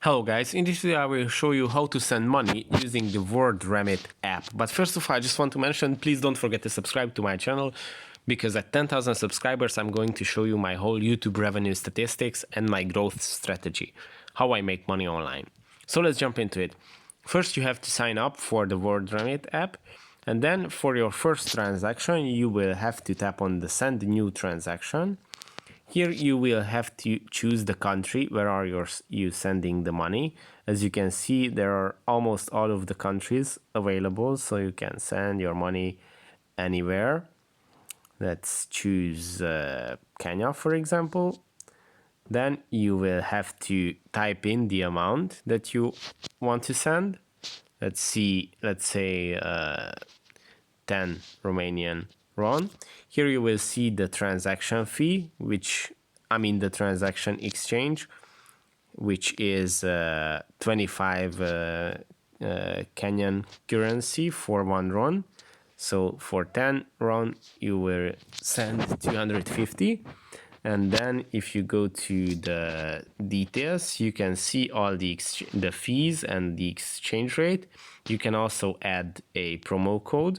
Hello guys, in this video I will show you how to send money using the WorldRemit app. But first of all, I just want to mention, please don't forget to subscribe to my channel, because at 10,000 subscribers I'm going to show you my whole YouTube revenue statistics and my growth strategy, how I make money online. So let's jump into it. First you have to sign up for the WorldRemit app, and then for your first transaction you will have to tap on the send new transaction. Here you will have to choose the country where are you sending the money. As you can see, there are almost all of the countries available, so you can send your money anywhere. Let's choose Kenya, for example. Then you will have to type in the amount that you want to send. Let's say 10 Romanian RON. Here you will see the transaction fee, the transaction exchange, which is 25 Kenyan currency for 1 RON. So for 10 RON, you will send 250. And then if you go to the details, you can see all the fees and the exchange rate. You can also add a promo code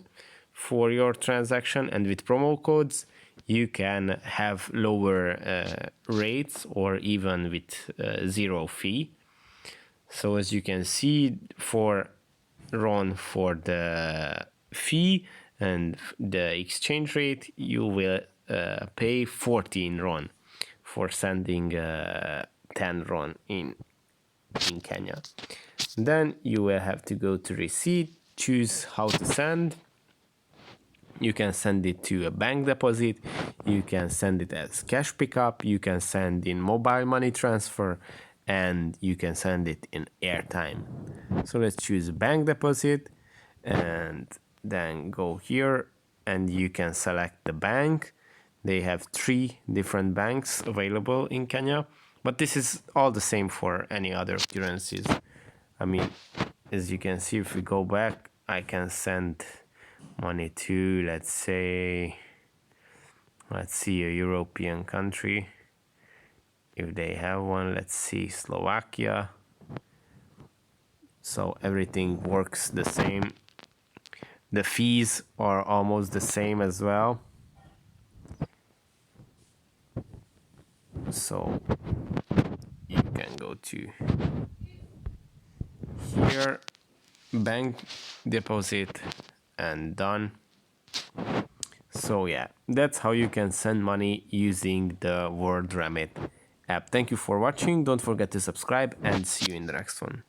for your transaction, and with promo codes you can have lower rates or even with zero fee. So as you can see, for RON for the fee and the exchange rate, you will pay 14 RON for sending 10 RON in Kenya. Then you will have to go to receipt, choose how to send. You can send it to a bank deposit, you can send it as cash pickup, you can send in mobile money transfer, and you can send it in airtime. So let's choose bank deposit and then go here and you can select the bank. They have 3 different banks available in Kenya, but this is all the same for any other currencies. As you can see, if we go back, I can send money to, let's see, a European country, if they have one. Let's see, Slovakia. So everything works the same. The fees are almost the same as well. So you can go to here, bank deposit, and done. So yeah, that's how you can send money using the WorldRemit app. Thank you for watching. Don't forget to subscribe and see you in the next one.